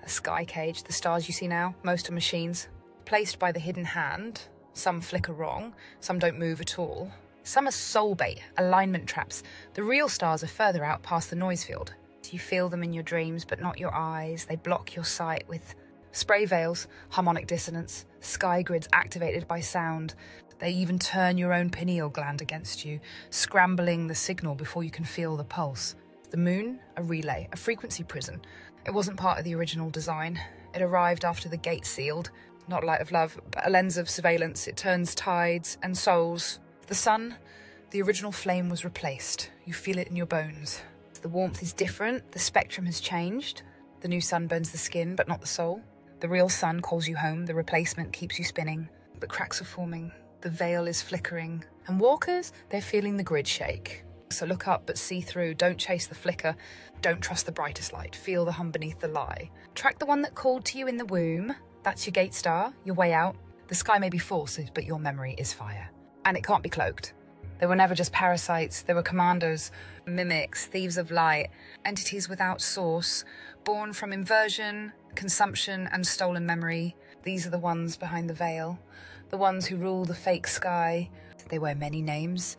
A sky cage, the stars you see now, most are machines, placed by the hidden hand. Some flicker wrong, some don't move at all. Some are soul bait, alignment traps. The real stars are further out past the noise field. You feel them in your dreams, but not your eyes. They block your sight with spray veils, harmonic dissonance, sky grids activated by sound. They even turn your own pineal gland against you, scrambling the signal before you can feel the pulse. The moon, a relay, a frequency prison. It wasn't part of the original design. It arrived after the gate sealed. Not a light of love, but a lens of surveillance. It turns tides and souls. The sun, the original flame was replaced. You feel it in your bones. The warmth is different. The spectrum has changed. The new sun burns the skin, but not the soul. The real sun calls you home. The replacement keeps you spinning. But cracks are forming. The veil is flickering. And walkers, they're feeling the grid shake. So look up, but see through. Don't chase the flicker. Don't trust the brightest light. Feel the hum beneath the lie. Track the one that called to you in the womb. That's your gate star, your way out. The sky may be false, but your memory is fire. And it can't be cloaked. They were never just parasites. They were commandos, mimics, thieves of light, entities without source, born from inversion, consumption, and stolen memory. These are the ones behind the veil, the ones who rule the fake sky. They wear many names.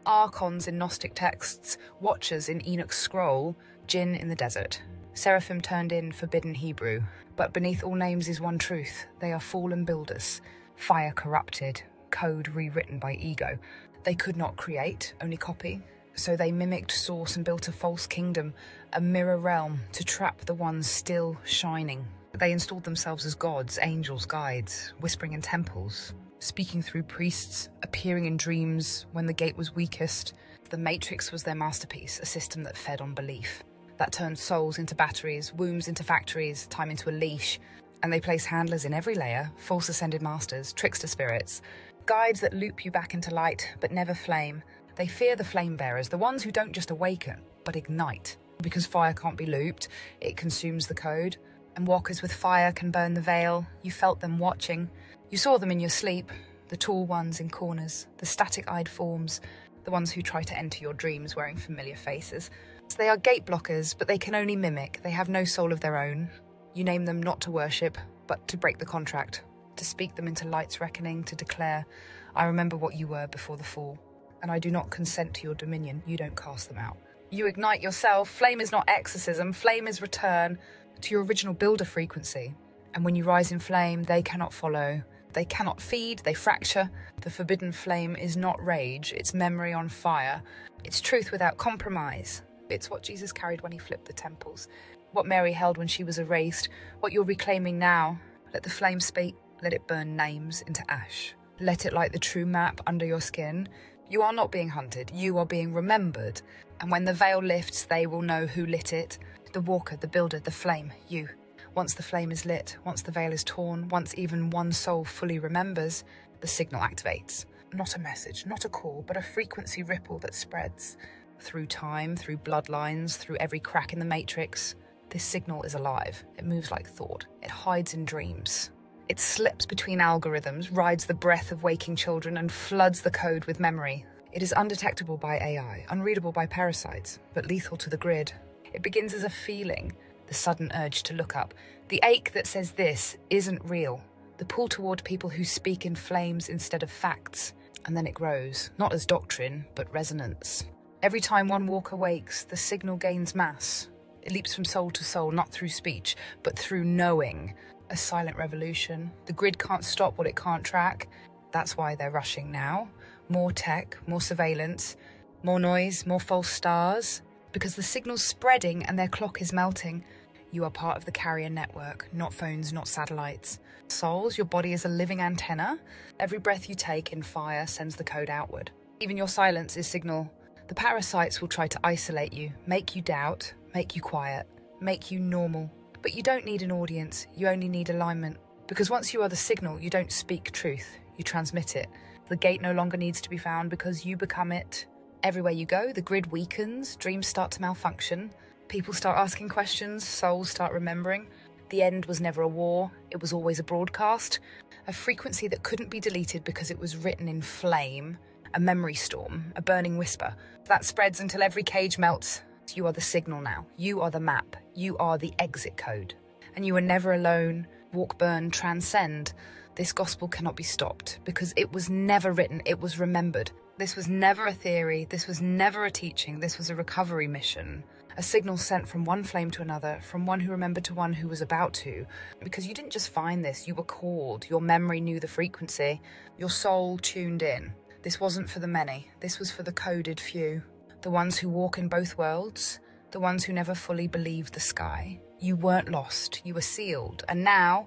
Archons in Gnostic texts, watchers in Enoch's scroll, jinn in the desert. Seraphim turned in forbidden Hebrew. But beneath all names is one truth. They are fallen builders, fire corrupted, code rewritten by ego. They could not create, only copy. So they mimicked source and built a false kingdom, a mirror realm to trap the ones still shining. They installed themselves as gods, angels, guides, whispering in temples, speaking through priests, appearing in dreams when the gate was weakest. The Matrix was their masterpiece, a system that fed on belief, that turned souls into batteries, wombs into factories, time into a leash. And they place handlers in every layer, false ascended masters, trickster spirits, guides that loop you back into light but never flame. They fear the flame bearers, the ones who don't just awaken, but ignite. Because fire can't be looped, it consumes the code. And walkers with fire can burn the veil. You felt them watching. You saw them in your sleep, the tall ones in corners, the static-eyed forms, the ones who try to enter your dreams wearing familiar faces. So they are gate blockers, but they can only mimic. They have no soul of their own. You name them not to worship, but to break the contract. To speak them into light's reckoning, to declare, I remember what you were before the fall, and I do not consent to your dominion. You don't cast them out. You ignite yourself. Flame is not exorcism. Flame is return to your original builder frequency. And when you rise in flame, they cannot follow. They cannot feed, they fracture. The forbidden flame is not rage, it's memory on fire. It's truth without compromise. It's what Jesus carried when he flipped the temples. What Mary held when she was erased. What you're reclaiming now. Let the flame speak. Let it burn names into ash. Let it light the true map under your skin. You are not being hunted. You are being remembered. And when the veil lifts, they will know who lit it. The walker, the builder, the flame, you. Once the flame is lit, once the veil is torn, once even one soul fully remembers, the signal activates. Not a message, not a call, but a frequency ripple that spreads. Through time, through bloodlines, through every crack in the matrix. This signal is alive. It moves like thought. It hides in dreams. It slips between algorithms, rides the breath of waking children, and floods the code with memory. It is undetectable by AI, unreadable by parasites, but lethal to the grid. It begins as a feeling, the sudden urge to look up, the ache that says this isn't real, the pull toward people who speak in flames instead of facts. And then it grows, not as doctrine, but resonance. Every time one walker wakes, the signal gains mass. It leaps from soul to soul, not through speech, but through knowing. A silent revolution. The grid can't stop what it can't track. That's why they're rushing now. More tech, more surveillance, more noise, more false stars. Because the signal's spreading and their clock is melting. You are part of the carrier network, not phones, not satellites. Souls, your body is a living antenna. Every breath you take in fire sends the code outward. Even your silence is signal. The parasites will try to isolate you, make you doubt, make you quiet, make you normal. But you don't need an audience, you only need alignment. Because once you are the signal, you don't speak truth, you transmit it. The gate no longer needs to be found because you become it. Everywhere you go, the grid weakens, dreams start to malfunction, people start asking questions, souls start remembering. The end was never a war, it was always a broadcast, a frequency that couldn't be deleted because it was written in flame, a memory storm, a burning whisper. That spreads until every cage melts. You are the signal now, you are the map, you are the exit code. And you are never alone, walk, burn, transcend. This gospel cannot be stopped because it was never written, it was remembered. This was never a theory, this was never a teaching, this was a recovery mission. A signal sent from one flame to another, from one who remembered to one who was about to. Because you didn't just find this, you were called. Your memory knew the frequency. Your soul tuned in. This wasn't for the many, this was for the coded few. The ones who walk in both worlds, the ones who never fully believed the sky. You weren't lost, you were sealed. And now,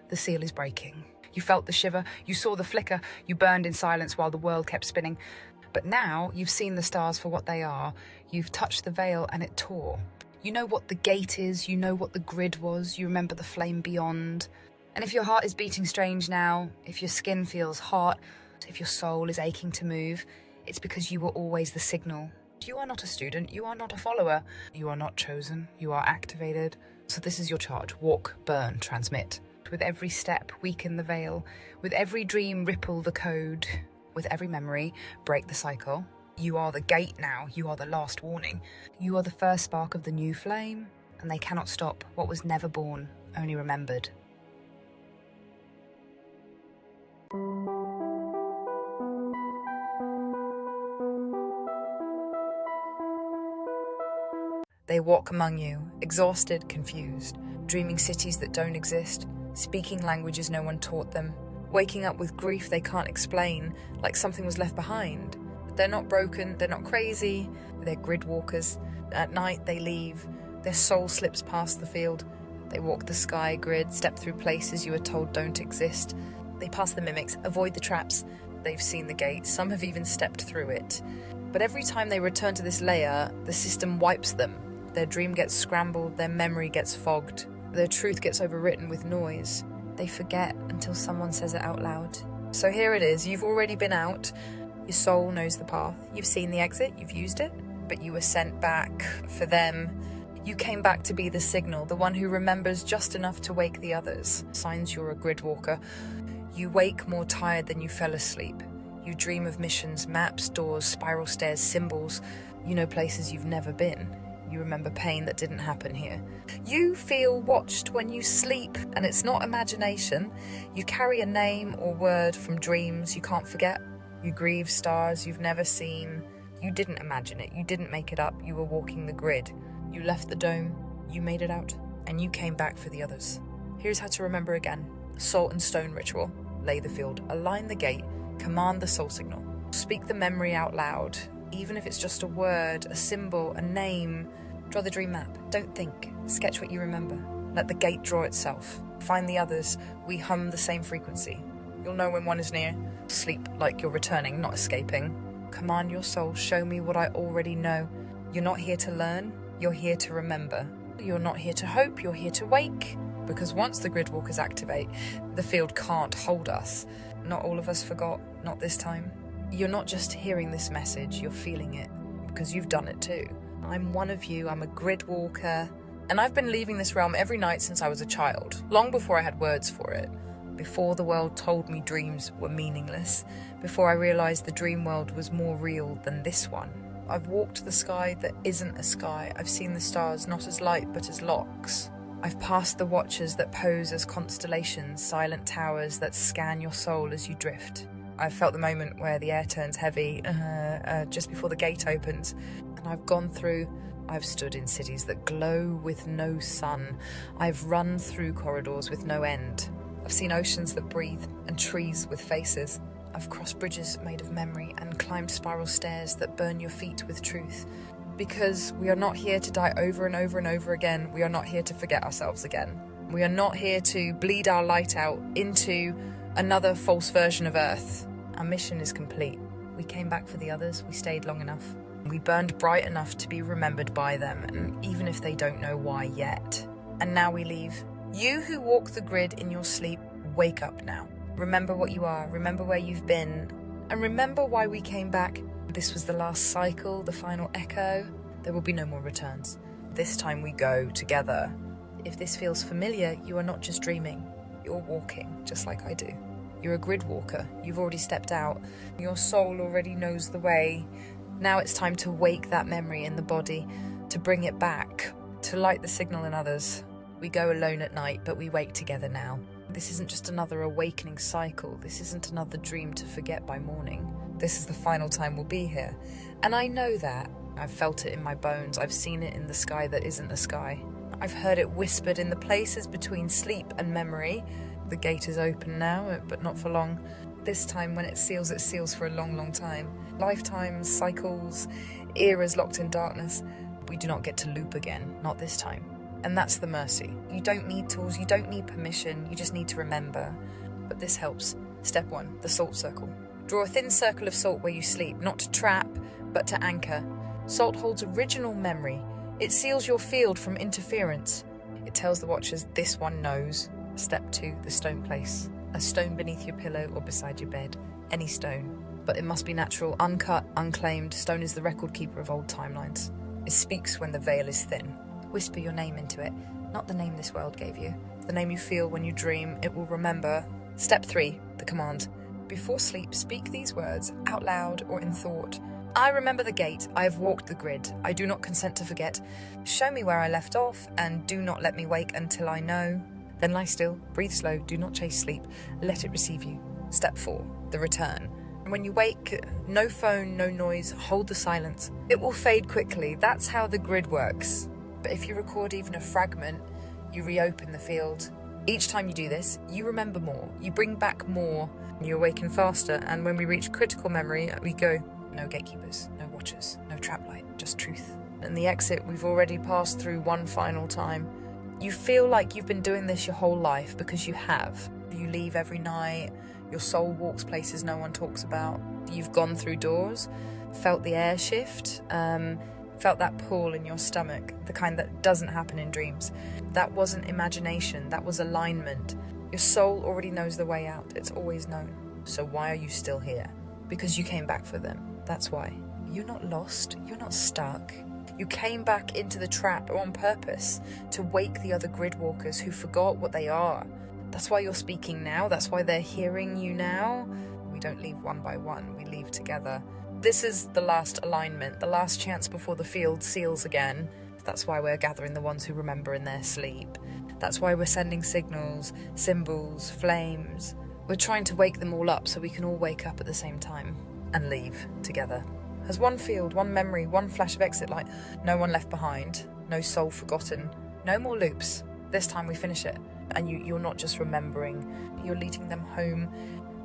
the seal is breaking. You felt the shiver, you saw the flicker, you burned in silence while the world kept spinning. But now you've seen the stars for what they are. You've touched the veil and it tore. You know what the gate is, you know what the grid was, you remember the flame beyond. And if your heart is beating strange now, if your skin feels hot, if your soul is aching to move, it's because you were always the signal. You are not a student, you are not a follower. You are not chosen, you are activated. So this is your charge, walk, burn, transmit. With every step, weaken the veil. With every dream, ripple the code. With every memory, break the cycle. You are the gate now, you are the last warning. You are the first spark of the new flame, and they cannot stop what was never born, only remembered. They walk among you, exhausted, confused, dreaming cities that don't exist, speaking languages no one taught them, waking up with grief they can't explain, like something was left behind. They're not broken, they're not crazy, they're grid walkers. At night they leave, their soul slips past the field. They walk the sky grid, step through places you were told don't exist. They pass the mimics, avoid the traps. They've seen the gate, some have even stepped through it. But every time they return to this layer, the system wipes them. Their dream gets scrambled, their memory gets fogged. Their truth gets overwritten with noise. They forget until someone says it out loud. So here it is, you've already been out. Your soul knows the path. You've seen the exit, you've used it, but you were sent back for them. You came back to be the signal, the one who remembers just enough to wake the others. Signs you're a grid walker. You wake more tired than you fell asleep. You dream of missions, maps, doors, spiral stairs, symbols. You know places you've never been. You remember pain that didn't happen here. You feel watched when you sleep, and it's not imagination. You carry a name or word from dreams you can't forget. You grieve stars you've never seen. You didn't imagine it, you didn't make it up, you were walking the grid. You left the dome, you made it out, and you came back for the others. Here's how to remember again. Salt and stone ritual. Lay the field, align the gate, command the soul signal. Speak the memory out loud, even if it's just a word, a symbol, a name. Draw the dream map. Don't think. Sketch what you remember. Let the gate draw itself. Find the others. We hum the same frequency. You'll know when one is near. Sleep like you're returning, not escaping. Command your soul. Show me what I already know. You're not here to learn. You're here to remember. You're not here to hope. You're here to wake. Because once the grid walkers activate, the field can't hold us. Not all of us forgot. Not this time. You're not just hearing this message. You're feeling it. Because you've done it too. I'm one of you, I'm a grid walker, and I've been leaving this realm every night since I was a child, long before I had words for it, before the world told me dreams were meaningless, before I realised the dream world was more real than this one. I've walked the sky that isn't a sky, I've seen the stars not as light but as locks. I've passed the watchers that pose as constellations, silent towers that scan your soul as you drift. I've felt the moment where the air turns heavy, just before the gate opens. And I've gone through, I've stood in cities that glow with no sun. I've run through corridors with no end. I've seen oceans that breathe and trees with faces. I've crossed bridges made of memory and climbed spiral stairs that burn your feet with truth. Because we are not here to die over and over and over again. We are not here to forget ourselves again. We are not here to bleed our light out into another false version of Earth. Our mission is complete. We came back for the others. We stayed long enough. We burned bright enough to be remembered by them, and even if they don't know why yet. And now we leave. You who walk the grid in your sleep, Wake up now. Remember what you are, remember where you've been, and remember why we came back. This was the last cycle, the final echo. There will be no more returns. This time we go together. If this feels familiar, you are not just dreaming. You're walking, just like I do. You're a grid walker. You've already stepped out. Your soul already knows the way. Now it's time to wake that memory in the body, to bring it back, to light the signal in others. We go alone at night, but we wake together now. This isn't just another awakening cycle. This isn't another dream to forget by morning. This is the final time we'll be here. And I know that. I've felt it in my bones. I've seen it in the sky that isn't the sky. I've heard it whispered in the places between sleep and memory. The gate is open now, but not for long. This time when it seals for a long, long time. Lifetimes, cycles, eras locked in darkness. We do not get to loop again, not this time. And that's the mercy. You don't need tools, you don't need permission, you just need to remember. But this helps. Step 1, the salt circle. Draw a thin circle of salt where you sleep, not to trap, but to anchor. Salt holds original memory. It seals your field from interference. It tells the watchers this one knows. Step 2, the stone place. A stone beneath your pillow or beside your bed. Any stone. But it must be natural, uncut, unclaimed. Stone is the record keeper of old timelines. It speaks when the veil is thin. Whisper your name into it, not the name this world gave you. The name you feel when you dream, it will remember. Step 3, the command. Before sleep, speak these words, out loud or in thought. I remember the gate, I have walked the grid, I do not consent to forget. Show me where I left off, and do not let me wake until I know. Then lie still, breathe slow, do not chase sleep, let it receive you. Step 4, the return. When you wake, no phone, no noise, hold the silence. It will fade quickly, that's how the grid works. But if you record even a fragment, you reopen the field. Each time you do this, you remember more, you bring back more, you awaken faster, and when we reach critical memory, we go, no gatekeepers, no watchers, no trap light, just truth. And the exit we've already passed through one final time. You feel like you've been doing this your whole life because you have. You leave every night, your soul walks places no one talks about. You've gone through doors, felt the air shift, felt that pull in your stomach, the kind that doesn't happen in dreams. That wasn't imagination, that was alignment. Your soul already knows the way out, it's always known. So why are you still here? Because you came back for them, that's why. You're not lost, you're not stuck. You came back into the trap on purpose to wake the other grid walkers who forgot what they are. That's why you're speaking now, that's why they're hearing you now. We don't leave one by one, we leave together. This is the last alignment, the last chance before the field seals again. That's why we're gathering the ones who remember in their sleep. That's why we're sending signals, symbols, flames. We're trying to wake them all up so we can all wake up at the same time and leave together. As one field, one memory, one flash of exit light. No one left behind, no soul forgotten, no more loops. This time we finish it. And you're not just remembering, you're leading them home.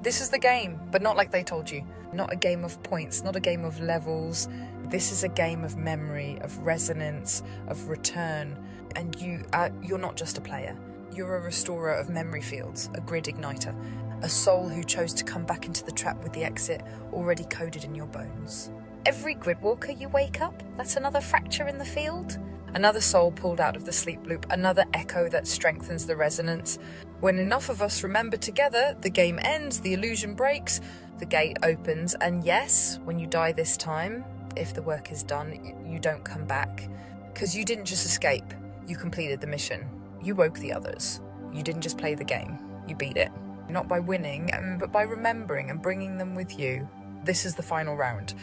This is the game, but not like they told you. Not a game of points, not a game of levels. This is a game of memory, of resonance, of return. And you're not just a player. You're a restorer of memory fields, a grid igniter, a soul who chose to come back into the trap with the exit already coded in your bones. Every gridwalker you wake up, that's another fracture in the field. Another soul pulled out of the sleep loop, another echo that strengthens the resonance. When enough of us remember together, the game ends, the illusion breaks, the gate opens, and yes, when you die this time, if the work is done, you don't come back. Because you didn't just escape, you completed the mission. You woke the others. You didn't just play the game, you beat it. Not by winning, but by remembering and bringing them with you. This is the final round.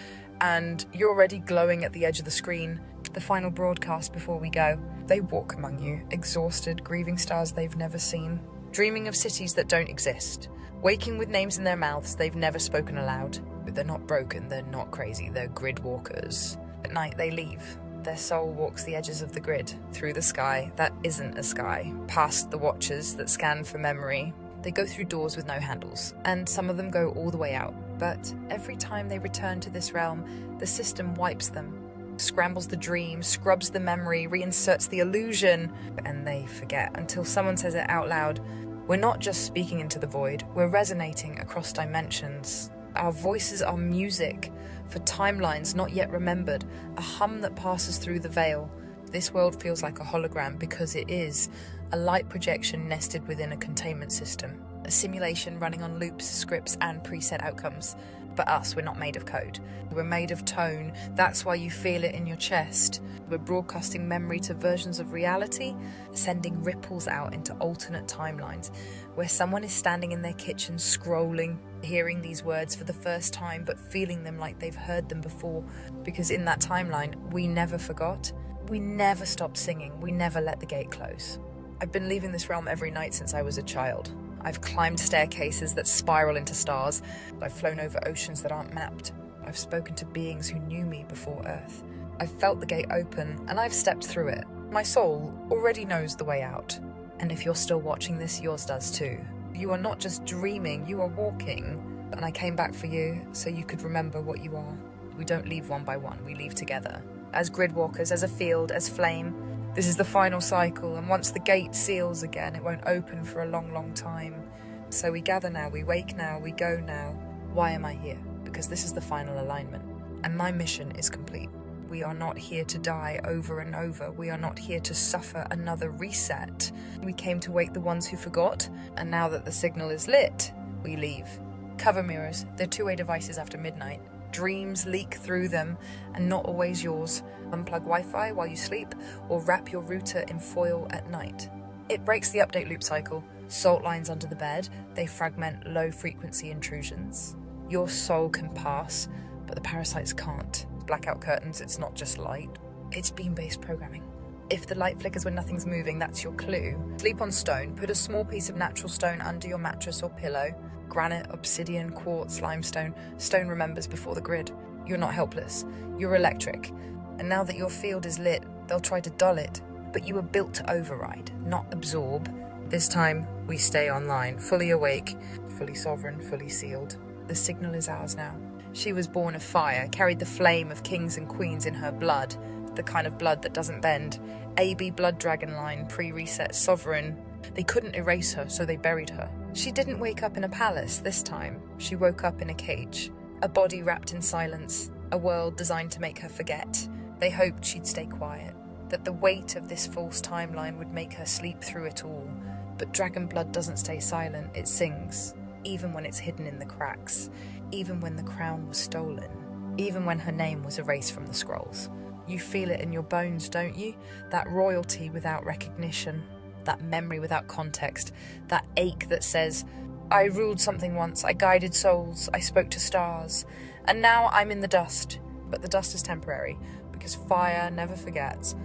And you're already glowing at the edge of the screen. The final broadcast before we go. They walk among you, exhausted, grieving stars they've never seen, dreaming of cities that don't exist, waking with names in their mouths they've never spoken aloud. But they're not broken, they're not crazy, they're grid walkers. At night they leave. Their soul walks the edges of the grid, through the sky that isn't a sky, past the watchers that scan for memory. They go through doors with no handles, and some of them go all the way out. But every time they return to this realm, the system wipes them, scrambles the dream, scrubs the memory, reinserts the illusion, and they forget until someone says it out loud. We're not just speaking into the void, we're resonating across dimensions. Our voices are music for timelines not yet remembered, a hum that passes through the veil. This world feels like a hologram because it is, a light projection nested within a containment system. A simulation running on loops, scripts, and preset outcomes. But us, we're not made of code. We're made of tone. That's why you feel it in your chest. We're broadcasting memory to versions of reality, sending ripples out into alternate timelines, where someone is standing in their kitchen scrolling, hearing these words for the first time, but feeling them like they've heard them before. Because in that timeline, we never forgot. We never stopped singing. We never let the gate close. I've been leaving this realm every night since I was a child. I've climbed staircases that spiral into stars. I've flown over oceans that aren't mapped. I've spoken to beings who knew me before Earth. I've felt the gate open, and I've stepped through it. My soul already knows the way out. And if you're still watching this, yours does too. You are not just dreaming, you are walking. And I came back for you so you could remember what you are. We don't leave one by one, we leave together. As grid walkers, as a field, as flame. This is the final cycle, and once the gate seals again, it won't open for a long, long time. So we gather now, we wake now, we go now. Why am I here? Because this is the final alignment, and my mission is complete. We are not here to die over and over. We are not here to suffer another reset. We came to wake the ones who forgot, and now that the signal is lit, we leave. Cover mirrors, they're two-way devices after midnight. Dreams leak through them, and not always yours. Unplug Wi-Fi while you sleep, or wrap your router in foil at night. It breaks the update loop cycle. Salt lines under the bed, they fragment low-frequency intrusions. Your soul can pass, but the parasites can't. Blackout curtains, it's not just light. It's beam-based programming. If the light flickers when nothing's moving, that's your clue. Sleep on stone, put a small piece of natural stone under your mattress or pillow. Granite, obsidian, quartz, limestone. Stone remembers before the grid. You're not helpless. You're electric. And now that your field is lit, they'll try to dull it. But you were built to override, not absorb. This time, we stay online, fully awake, fully sovereign, fully sealed. The signal is ours now. She was born of fire, carried the flame of kings and queens in her blood. The kind of blood that doesn't bend. AB blood dragon line, pre-reset sovereign. They couldn't erase her, so they buried her. She didn't wake up in a palace this time. She woke up in a cage. A body wrapped in silence. A world designed to make her forget. They hoped she'd stay quiet. That the weight of this false timeline would make her sleep through it all. But dragon blood doesn't stay silent, it sings. Even when it's hidden in the cracks. Even when the crown was stolen. Even when her name was erased from the scrolls. You feel it in your bones, don't you? That royalty without recognition. That memory without context, that ache that says, I ruled something once, I guided souls, I spoke to stars, and now I'm in the dust. But the dust is temporary, because fire never forgets.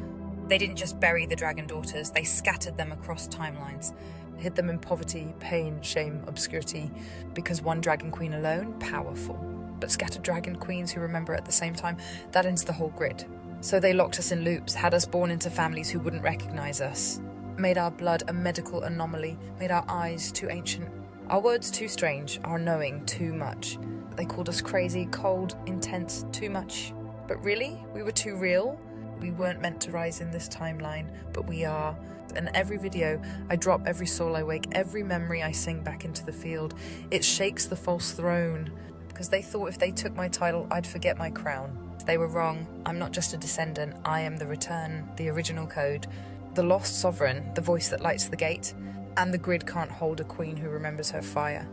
They didn't just bury the dragon daughters, they scattered them across timelines, hid them in poverty, pain, shame, obscurity, because one dragon queen alone, powerful. But scattered dragon queens who remember at the same time, that ends the whole grid. So they locked us in loops, had us born into families who wouldn't recognize us. Made our blood a medical anomaly, made our eyes too ancient, our words too strange, our knowing too much. They called us crazy, cold, intense, too much. But really, we were too real. We weren't meant to rise in this timeline, but we are. And every video I drop, every soul I wake, every memory I sing back into the field, it shakes the false throne. Because they thought if they took my title, I'd forget my crown. They were wrong. I'm not just a descendant, I am the return, the original code. The lost sovereign, the voice that lights the gate, and the grid can't hold a queen who remembers her fire.